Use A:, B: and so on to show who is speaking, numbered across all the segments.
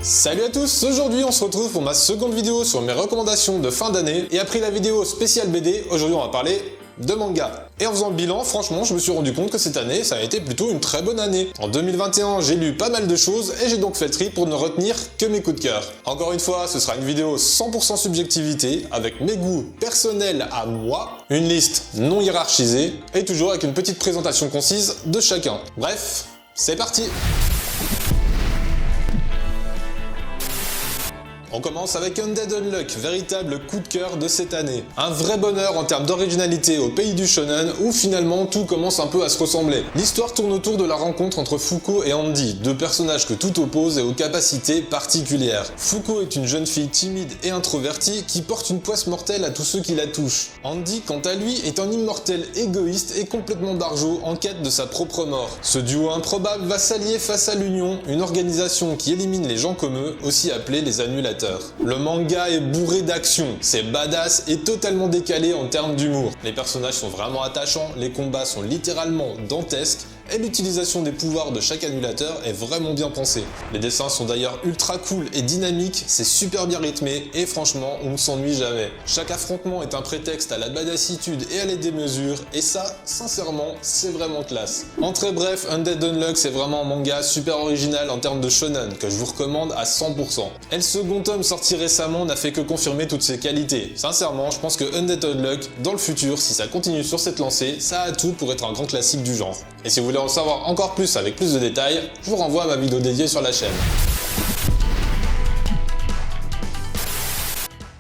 A: Salut à tous, aujourd'hui on se retrouve pour ma seconde vidéo sur mes recommandations de fin d'année et après la vidéo spéciale BD, aujourd'hui on va parler de manga. Et en faisant le bilan, franchement je me suis rendu compte que cette année ça a été plutôt une très bonne année. En 2021 j'ai lu pas mal de choses et j'ai donc fait le tri pour ne retenir que mes coups de cœur. Encore une fois ce sera une vidéo 100% subjectivité avec mes goûts personnels à moi, une liste non hiérarchisée et toujours avec une petite présentation concise de chacun. Bref, c'est parti! On commence avec Undead Unluck, véritable coup de cœur de cette année. Un vrai bonheur en termes d'originalité au pays du shonen où finalement tout commence un peu à se ressembler. L'histoire tourne autour de la rencontre entre Fuko et Andy, deux personnages que tout oppose et aux capacités particulières. Fuko est une jeune fille timide et introvertie qui porte une poisse mortelle à tous ceux qui la touchent. Andy, quant à lui, est un immortel égoïste et complètement barjot en quête de sa propre mort. Ce duo improbable va s'allier face à l'Union, une organisation qui élimine les gens comme eux, aussi appelés les annulateurs. Le manga est bourré d'action, c'est badass et totalement décalé en termes d'humour. Les personnages sont vraiment attachants, les combats sont littéralement dantesques et l'utilisation des pouvoirs de chaque annulateur est vraiment bien pensée. Les dessins sont d'ailleurs ultra cool et dynamiques, c'est super bien rythmé et franchement on ne s'ennuie jamais. Chaque affrontement est un prétexte à la badassitude et à la démesure et ça, sincèrement, c'est vraiment classe. En très bref, Undead Unluck c'est vraiment un manga super original en termes de shonen que je vous recommande à 100%. Et le second tome sorti récemment n'a fait que confirmer toutes ses qualités. Sincèrement, je pense que Undead Unluck, dans le futur, si ça continue sur cette lancée, ça a tout pour être un grand classique du genre. Et si vous voulez en savoir encore plus avec plus de détails, je vous renvoie à ma vidéo dédiée sur la chaîne.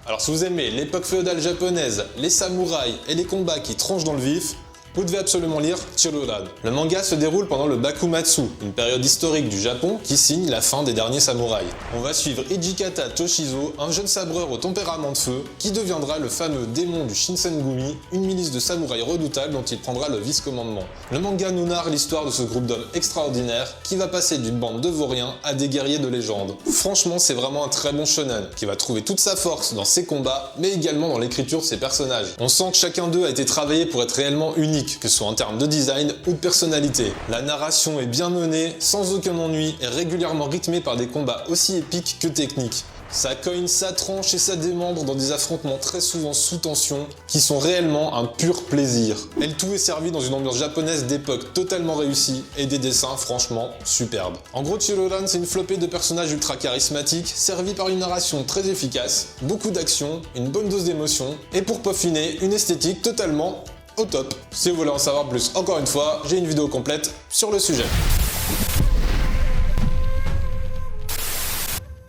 A: Alors si vous aimez l'époque féodale japonaise, les samouraïs et les combats qui tranchent dans le vif, vous devez absolument lire Chiruran. Le manga se déroule pendant le Bakumatsu, une période historique du Japon qui signe la fin des derniers samouraïs. On va suivre Hijikata Toshizo, un jeune sabreur au tempérament de feu, qui deviendra le fameux démon du Shinsengumi, une milice de samouraïs redoutables dont il prendra le vice-commandement. Le manga nous narre l'histoire de ce groupe d'hommes extraordinaires qui va passer d'une bande de vauriens à des guerriers de légende. Franchement, c'est vraiment un très bon shonen, qui va trouver toute sa force dans ses combats, mais également dans l'écriture de ses personnages. On sent que chacun d'eux a été travaillé pour être réellement unique, que ce soit en termes de design ou de personnalité. La narration est bien menée, sans aucun ennui et régulièrement rythmée par des combats aussi épiques que techniques. Ça cogne, ça tranche et ça démembre dans des affrontements très souvent sous tension qui sont réellement un pur plaisir. Et le tout est servi dans une ambiance japonaise d'époque totalement réussie et des dessins franchement superbes. En gros, Chiruran c'est une flopée de personnages ultra charismatiques servis par une narration très efficace, beaucoup d'action, une bonne dose d'émotion et pour peaufiner, une esthétique totalement au top. Si vous voulez en savoir plus, encore une fois, j'ai une vidéo complète sur le sujet.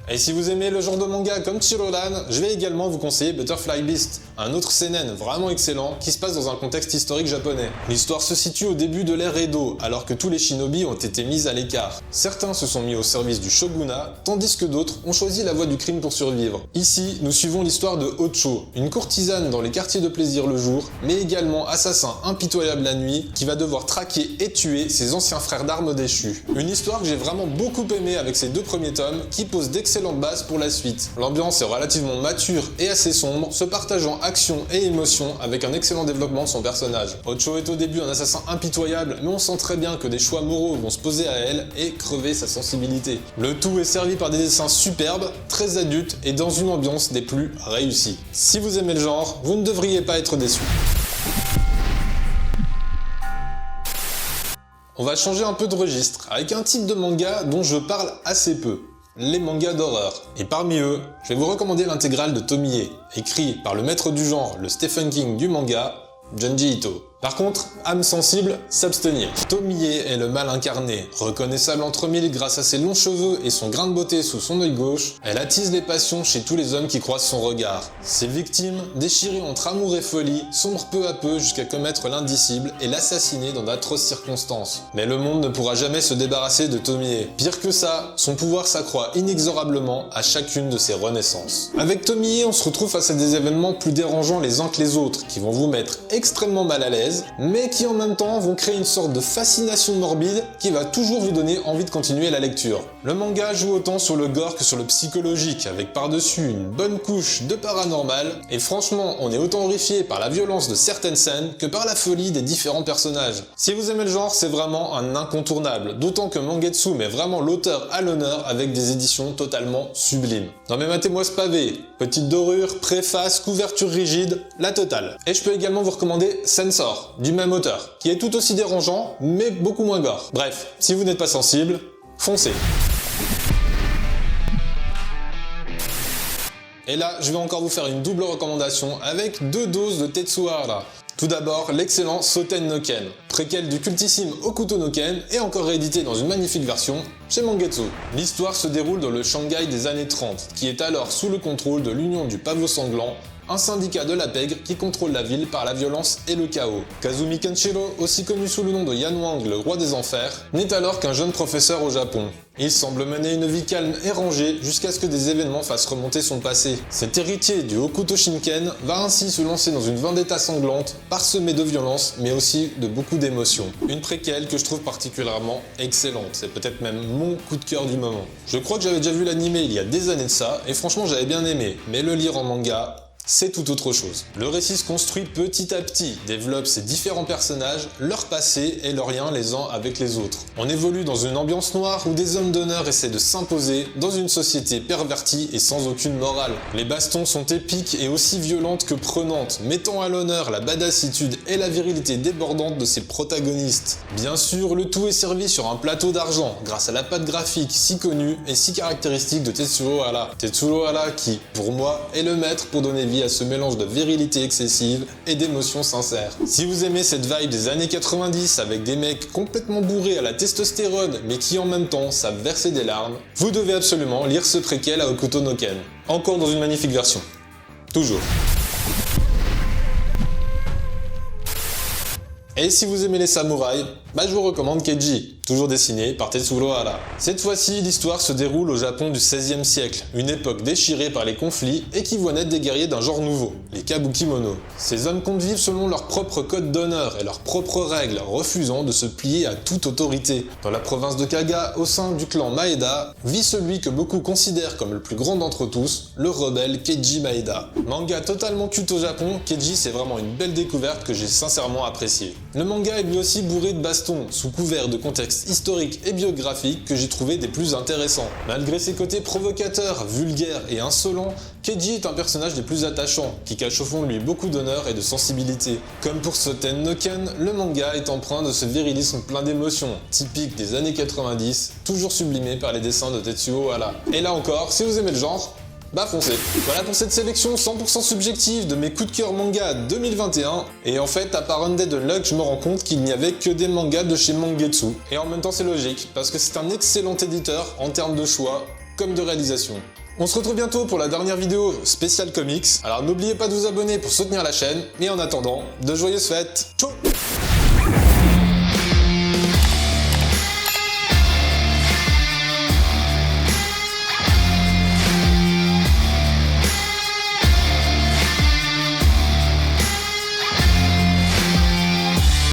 A: Et si vous aimez le genre de manga comme Chiruran, je vais également vous conseiller Butterfly Beast, un autre seinen vraiment excellent qui se passe dans un contexte historique japonais. L'histoire se situe au début de l'ère Edo, alors que tous les shinobi ont été mis à l'écart. Certains se sont mis au service du shogunat, tandis que d'autres ont choisi la voie du crime pour survivre. Ici, nous suivons l'histoire de Ocho, une courtisane dans les quartiers de plaisir le jour, mais également assassin impitoyable la nuit, qui va devoir traquer et tuer ses anciens frères d'armes déchus. Une histoire que j'ai vraiment beaucoup aimée avec ces deux premiers tomes, qui posent d'excellentes bases pour la suite. L'ambiance est relativement mature et assez sombre, se partageant action et émotion avec un excellent développement de son personnage. Ocho est au début un assassin impitoyable, mais on sent très bien que des choix moraux vont se poser à elle et crever sa sensibilité. Le tout est servi par des dessins superbes, très adultes et dans une ambiance des plus réussies. Si vous aimez le genre, vous ne devriez pas être déçus. On va changer un peu de registre, avec un type de manga dont je parle assez peu. Les mangas d'horreur. Et parmi eux, je vais vous recommander l'intégrale de Tomie, écrit par le maître du genre, le Stephen King du manga, Junji Ito. Par contre, âme sensible, s'abstenir. Tomie est le mal incarné. Reconnaissable entre mille grâce à ses longs cheveux et son grain de beauté sous son œil gauche, elle attise les passions chez tous les hommes qui croisent son regard. Ses victimes, déchirées entre amour et folie, sombrent peu à peu jusqu'à commettre l'indicible et l'assassiner dans d'atroces circonstances. Mais le monde ne pourra jamais se débarrasser de Tomie. Pire que ça, son pouvoir s'accroît inexorablement à chacune de ses renaissances. Avec Tomie, on se retrouve face à des événements plus dérangeants les uns que les autres, qui vont vous mettre extrêmement mal à l'aise, plaisent, mais qui en même temps vont créer une sorte de fascination morbide qui va toujours vous donner envie de continuer la lecture. Le manga joue autant sur le gore que sur le psychologique, avec par-dessus une bonne couche de paranormal, et franchement, on est autant horrifié par la violence de certaines scènes que par la folie des différents personnages. Si vous aimez le genre, c'est vraiment un incontournable, d'autant que Mangetsu met vraiment l'auteur à l'honneur avec des éditions totalement sublimes. Non mais matez-moi ce pavé, petite dorure, préface, couverture rigide, la totale. Et je peux également vous recommander Censor, du même auteur, qui est tout aussi dérangeant, mais beaucoup moins gore. Bref, si vous n'êtes pas sensible, foncez. Et là, je vais encore vous faire une double recommandation avec 2 doses de Tetsuhara. Tout d'abord, l'excellent Soten no Ken, préquel du cultissime Hokuto no Ken et encore réédité dans une magnifique version chez Mangetsu. L'histoire se déroule dans le Shanghai des années 30, qui est alors sous le contrôle de l'Union du Pavot Sanglant, un syndicat de la pègre qui contrôle la ville par la violence et le chaos. Kazumi Kenshiro, aussi connu sous le nom de Yan Wang, le roi des enfers, n'est alors qu'un jeune professeur au Japon. Il semble mener une vie calme et rangée jusqu'à ce que des événements fassent remonter son passé. Cet héritier du Hokuto Shinken va ainsi se lancer dans une vendetta sanglante, parsemée de violence, mais aussi de beaucoup d'émotions. Une préquelle que je trouve particulièrement excellente, c'est peut-être même mon coup de cœur du moment. Je crois que j'avais déjà vu l'anime il y a des années de ça, et franchement j'avais bien aimé, mais le lire en manga, c'est tout autre chose. Le récit se construit petit à petit, développe ses différents personnages, leur passé et leurs liens les uns avec les autres. On évolue dans une ambiance noire où des hommes d'honneur essaient de s'imposer dans une société pervertie et sans aucune morale. Les bastons sont épiques et aussi violentes que prenantes, mettant à l'honneur la badassitude et la virilité débordante de ses protagonistes. Bien sûr, le tout est servi sur un plateau d'argent, grâce à la patte graphique si connue et si caractéristique de Tetsuro Hara. Tetsuro Hara qui, pour moi, est le maître pour donner vie à ce mélange de virilité excessive et d'émotions sincères. Si vous aimez cette vibe des années 90 avec des mecs complètement bourrés à la testostérone mais qui en même temps savent verser des larmes, vous devez absolument lire ce préquel à Hokuto no Ken. Encore dans une magnifique version. Toujours. Et si vous aimez les samouraïs, je vous recommande Keiji, toujours dessiné par Tetsuro Hara. Cette fois-ci, l'histoire se déroule au Japon du XVIe siècle, une époque déchirée par les conflits et qui voit naître des guerriers d'un genre nouveau, les Kabukimono. Ces hommes comptent vivre selon leur propre code d'honneur et leurs propres règles, refusant de se plier à toute autorité. Dans la province de Kaga, au sein du clan Maeda, vit celui que beaucoup considèrent comme le plus grand d'entre tous, le rebelle Keiji Maeda. Manga totalement culte au Japon, Keiji c'est vraiment une belle découverte que j'ai sincèrement appréciée. Le manga est lui aussi bourré de bastons, sous couvert de contexte historique et biographique que j'ai trouvé des plus intéressants. Malgré ses côtés provocateurs, vulgaires et insolents, Keiji est un personnage des plus attachants, qui cache au fond de lui beaucoup d'honneur et de sensibilité. Comme pour Soten no Ken, le manga est empreint de ce virilisme plein d'émotions, typique des années 90, toujours sublimé par les dessins de Tetsuo Hara. Et là encore, si vous aimez le genre, foncez. Voilà pour cette sélection 100% subjective de mes coups de cœur manga 2021. Et en fait, à part Undead Unluck, je me rends compte qu'il n'y avait que des mangas de chez Mangetsu. Et en même temps, c'est logique, parce que c'est un excellent éditeur en termes de choix, comme de réalisation. On se retrouve bientôt pour la dernière vidéo spéciale comics. Alors n'oubliez pas de vous abonner pour soutenir la chaîne. Et en attendant, de joyeuses fêtes. Ciao.